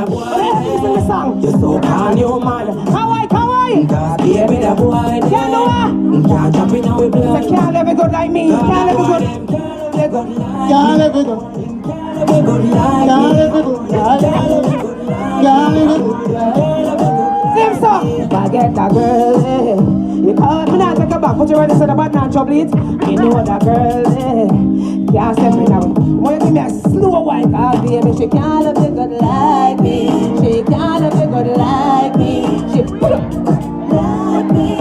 that boy. Listen the song. You so calm your man. Kawaii. Cause baby that boy. Can't do what? Can't jump in our blood. So can't live it good like me. Can't live it good. Can't live it good. Can't live it like Can't live it good. Can't live it good. Same song. Forget that girl, eh. You call me not take a back, put you ready so the bad man trouble it. You know that girl, eh. Can't step in now. When you give me a slow wine, cause baby, she can't look it good like me. She can't look it good like me. She put up like me.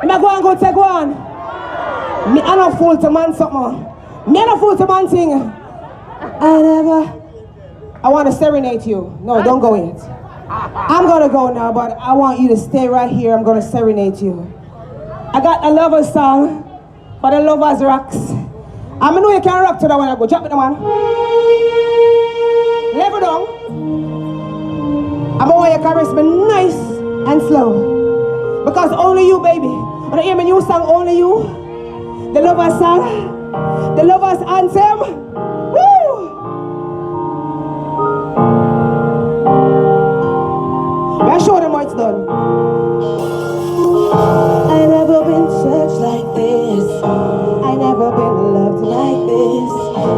I'm not going to go take one. Me, I'm not fool to man something. Me, I'm not fool to man thing. I want to serenade you. No, don't go yet. I'm gonna go now, but I want you to stay right here. I'm gonna serenade you. I got a lover's song for the lovers rocks. I know you can rock to that when I go. Drop it, man. Level down. I want you to caress me nice and slow. Because only you, baby. When you hear my new song, only you. The lover's song. The lover's anthem. Woo! I show them how it's done. I never been touched like this. I never been loved like this.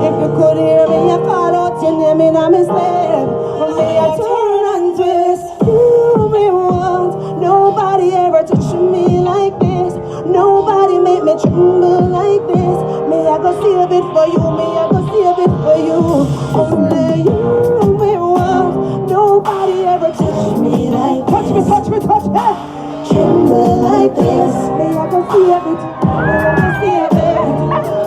If you could hear me, I call out your name and I'm a slave. From me, I turn and twist. You me want. Nobody ever touched me like this. Nobody make me tremble like this. Me, I go save it for you. Me, I go save it for you. Only you me want. Nobody ever touched me like this. Touch me, tremble like this. Me, I can save it. I can save it.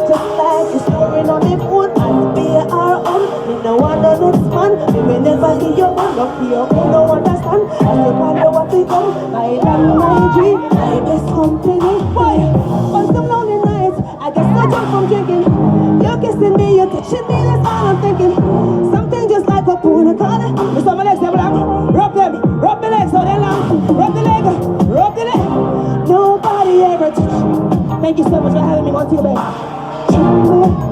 Just like the story on the phone and be our own. Me no want the next man. Me will never hear your one. Not hear who no understand. I still wonder what they come. My love, my dream, my best company. Boy, on some lonely nights, I guess I jump from drinking. You're kissing me, you're touching me. That's all I'm thinking. Something just like a puna colada. Me saw my legs, they black. Rub the legs so they long. Rub the leg. Nobody ever touched me. Thank you so much for having me on to your bed.